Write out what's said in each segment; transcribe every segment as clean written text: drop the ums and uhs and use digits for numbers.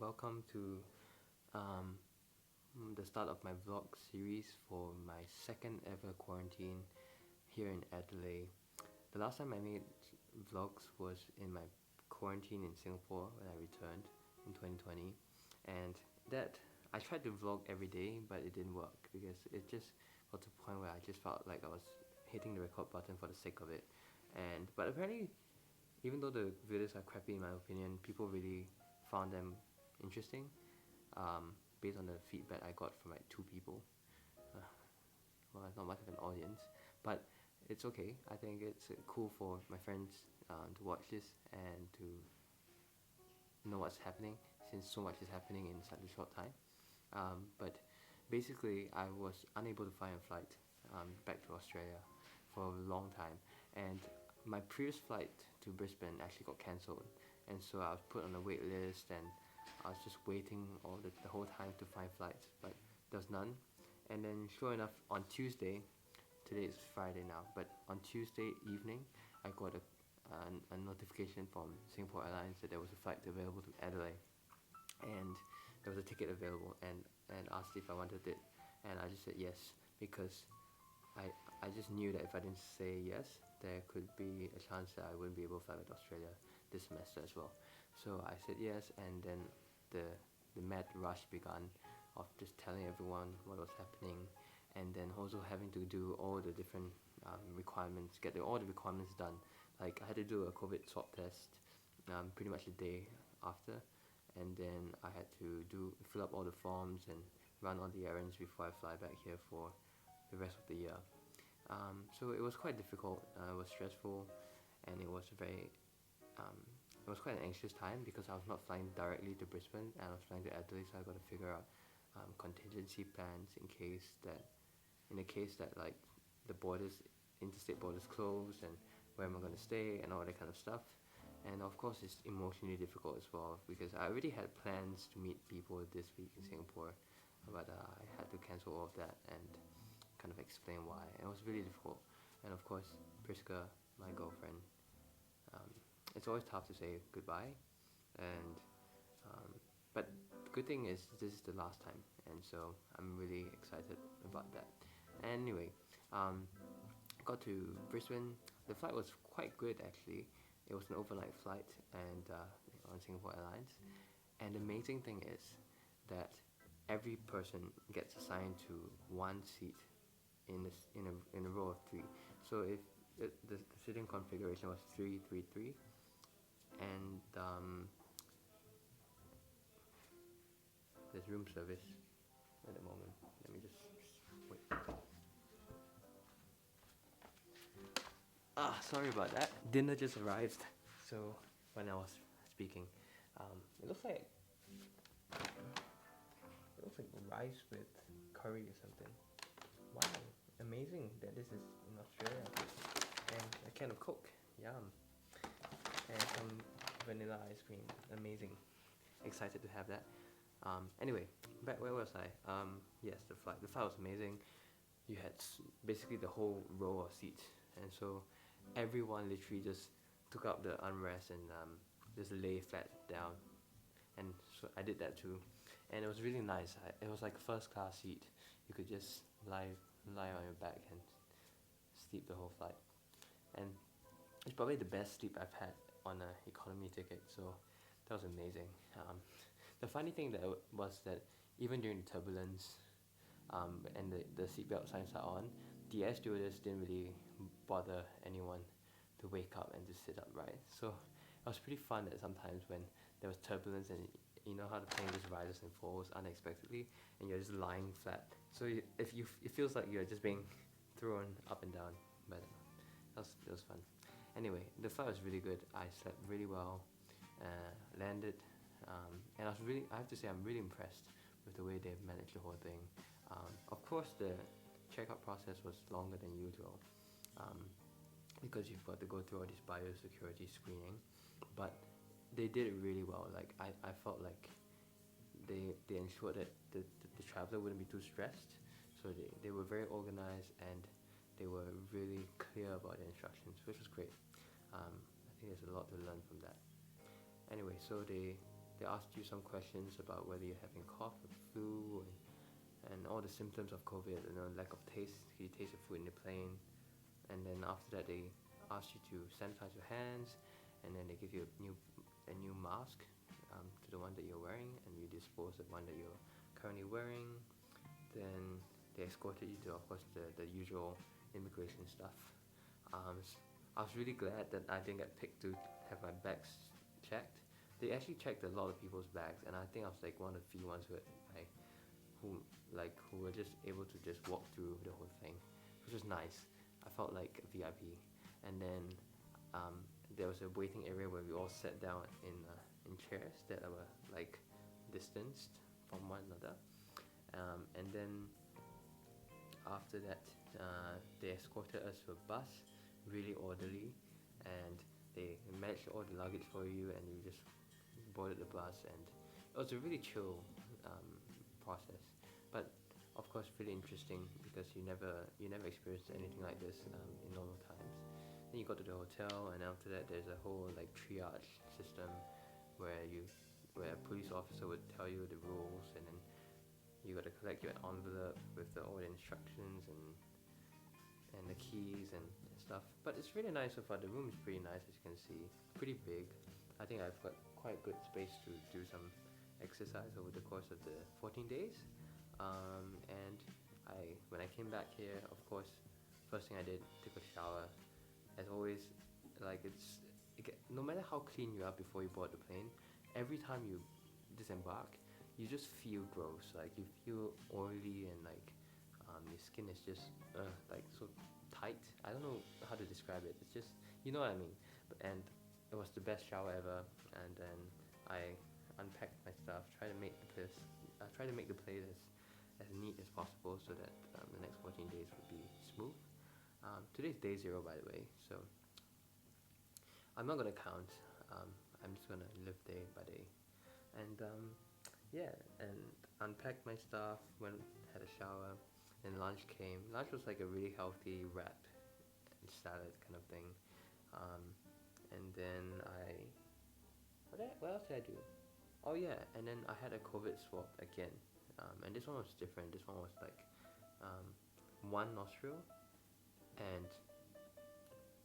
welcome to um, the start of my vlog series for my second ever quarantine here in Adelaide. The last time I made vlogs was in my quarantine in Singapore when I returned in 2020, and that I tried to vlog every day, but it didn't work because it just got to a point where I just felt like I was hitting the record button for the sake of it. And but apparently, even though the videos are crappy in my opinion, people really found them interesting, based on the feedback I got from like two people. Uh, well, not much of an audience, but it's okay. I think it's cool for my friends to watch this and to know what's happening since so much is happening in such a short time. But basically, I was unable to find a flight back to Australia for a long time, and my previous flight to Brisbane actually got cancelled, and so I was put on a wait list, and I was just waiting the whole time to find flights, but there was none. And then, sure enough, on Tuesday, today is Friday now, but on Tuesday evening, I got a notification from Singapore Airlines that there was a flight available to Adelaide, and there was a ticket available, and asked if I wanted it, and I just said yes because I I just knew that if I didn't say yes, there could be a chance that I wouldn't be able to fly with Australia this semester as well. So I said yes, and then the the mad rush began of just telling everyone what was happening, and then also having to do all the different requirements, all the requirements done. Like I had to do a COVID swab test pretty much the day after, and then I had to fill up all the forms and run all the errands before I fly back here for the rest of the year. So it was quite difficult. It was stressful, and um, it was quite an anxious time because I was not flying directly to Brisbane, and I was flying to Adelaide, so I got to figure out contingency plans in the case that like the interstate borders close, and where am I going to stay, and all that kind of stuff. And of course, it's emotionally difficult as well because I already had plans to meet people this week in Singapore, but I had to cancel all of that and kind of explain why. It was really difficult, and of course, Priska, my girlfriend, um, it's always tough to say goodbye, and um, but the good thing is this is the last time, and so I'm really excited about that. Anyway, um, got to Brisbane. The flight was quite good actually. It was an overnight flight and on Singapore Airlines. And the amazing thing is that every person gets assigned to one seat in a row of three. So if the sitting configuration was 3-3-3, and there's room service at the moment. Let me just wait. Sorry about that. Dinner just arrived. So when I was speaking, it looks like rice with curry or something. Wow, amazing that this is in Australia. And a can of Coke, yum. And some vanilla ice cream, amazing. Excited to have that. Anyway, back where was I? Yes, the flight. The flight was amazing. You had basically the whole row of seats, and so everyone literally just took up the armrest and just lay flat down, and so I did that too, and it was really nice. It was like a first class seat. You could just lie on your back and sleep the whole flight, and it's probably the best sleep I've had on an economy ticket. So that was amazing. The funny thing was that even during the turbulence, and the seatbelt signs are on, the air stewardess didn't really bother anyone to wake up and to sit upright. So it was pretty fun that sometimes when there was turbulence and you know how the plane just rises and falls unexpectedly, and you're just lying flat. So it feels like you're just being thrown up and down, but it was fun. Anyway, the flight was really good. I slept really well, landed, and I have to say I'm really impressed with the way they've managed the whole thing. Of course, the checkout process was longer than usual, um, because you've got to go through all this biosecurity screening, but they did it really well. Like I felt like they ensured that the traveler wouldn't be too stressed, so they were very organized, and they were really clear about the instructions, which was great. I think there's a lot to learn from that. Anyway, so they asked you some questions about whether you're having cough or flu, and all the symptoms of COVID. Lack of taste. Can you taste the food in the plane? And then after that, they ask you to sanitize your hands, and then they give you a new mask, to the one that you're wearing, and you dispose the one that you're currently wearing. Then they escorted you to, of course, the usual immigration stuff. I was really glad that I didn't get picked to have my bags checked. They actually checked a lot of people's bags, and I think I was like one of the few ones who were just able to just walk through the whole thing, which was nice. I felt like a VIP. And then there was a waiting area where we all sat down in chairs that were like distanced from one another. And then after that, they escorted us to a bus, really orderly, and they managed all the luggage for you, and you just boarded the bus, and it was a really chill process. But of course, really interesting because you never experienced anything like this in normal times. Then you go to the hotel, and after that, there's a whole like triage system where a police officer would tell you the rules, and then you got to collect your envelope with all the instructions and the keys and stuff. But it's really nice so far. The room is pretty nice, as you can see. Pretty big. I think I've got quite good space to do some exercise over the course of the 14 days. And when I came back here, of course, first thing I did, took a shower. As always, like no matter how clean you are before you board the plane, every time you disembark, you just feel gross. Like you feel oily, and like your skin is just like so tight. I don't know how to describe it. It's just, you know what I mean. And it was the best shower ever. And then I unpacked my stuff, try to make the place as neat as possible so that the next 14 days would be smooth. Today's day 0, by the way, so I'm not gonna count. I'm just gonna live day by day, and yeah, and unpacked my stuff. Had a shower, then lunch came. Lunch was like a really healthy wrap and salad kind of thing, and then what else did I do? Oh yeah, and then I had a COVID swab again, and this one was different. This one was like one nostril and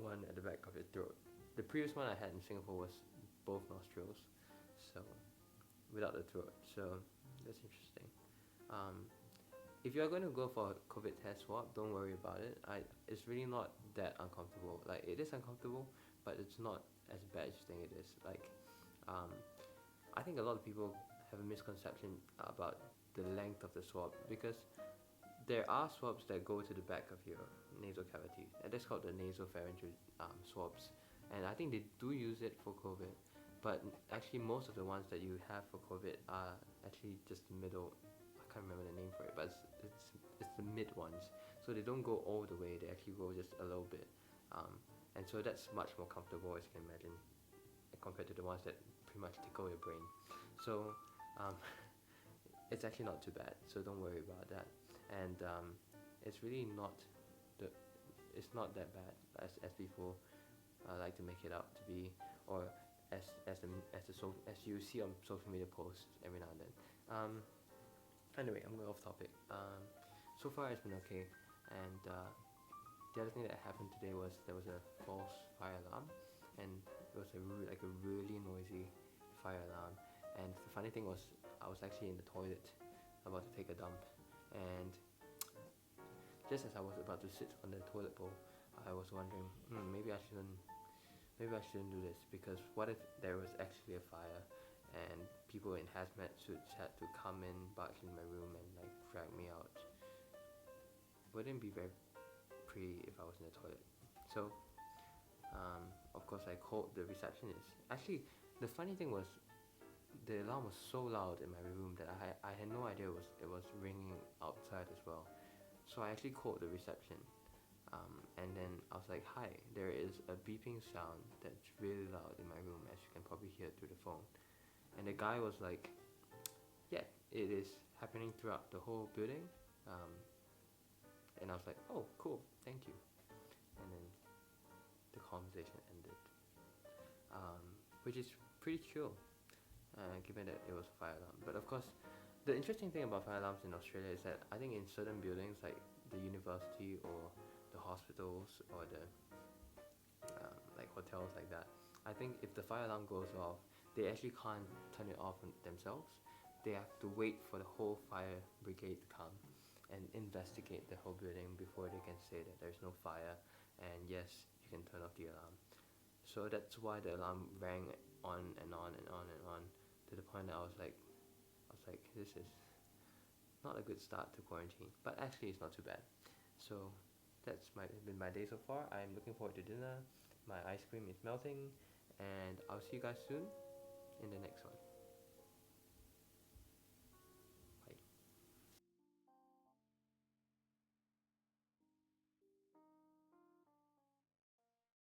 one at the back of your throat. The previous one I had in Singapore was both nostrils, so without the throat. So that's interesting. If you're going to go for a COVID test swab, don't worry about it. It's really not that uncomfortable. Like, it is uncomfortable, but it's not as bad as you think it is. Like, I think a lot of people have a misconception about the length of the swab, because there are swabs that go to the back of your nasal cavity, and that's called the nasopharyngeal swabs. And I think they do use it for COVID, but actually most of the ones that you have for COVID are actually just the middle. I can't remember the name for it, but it's the mid ones. So they don't go all the way; they actually go just a little bit, and so that's much more comfortable, as you can imagine, compared to the ones that pretty much tickle your brain. So it's actually not too bad. So don't worry about that. And it's really it's not that bad as people like to make it out to be, or as you see on social media posts every now and then. Anyway, I'm going off topic. So far it's been okay, and the other thing that happened today was there was a false fire alarm, and it was a really noisy fire alarm. And the funny thing was, I was actually in the toilet about to take a dump, and just as I was about to sit on the toilet bowl, I was wondering, maybe I shouldn't do this, because what if there was actually a fire and people in hazmat suits had to come in, barge in my room, and like drag me out? Wouldn't be very pretty if I was in the toilet. So, of course, I called the receptionist. Actually, the funny thing was, the alarm was so loud in my room that I had no idea it was ringing outside as well. So I actually called the reception, and then I was like, "Hi, there is a beeping sound that's really loud in my room, as you can probably hear through the phone." And the guy was like, "Yeah, it is happening throughout the whole building." And I was like, "Oh, cool, thank you." And then the conversation ended, which is pretty chill. given that it was a fire alarm. But of course, the interesting thing about fire alarms in Australia is that I think in certain buildings like the university or the hospitals or the like hotels like that, I think if the fire alarm goes off, they actually can't turn it off themselves. They have to wait for the whole fire brigade to come and investigate the whole building before they can say that there's no fire and yes, you can turn off the alarm. So that's why the alarm rang on and on and on and on to the point that I was like, this is not a good start to quarantine. But actually, it's not too bad. So that's been my day so far. I'm looking forward to dinner. My ice cream is melting, and I'll see you guys soon in the next one.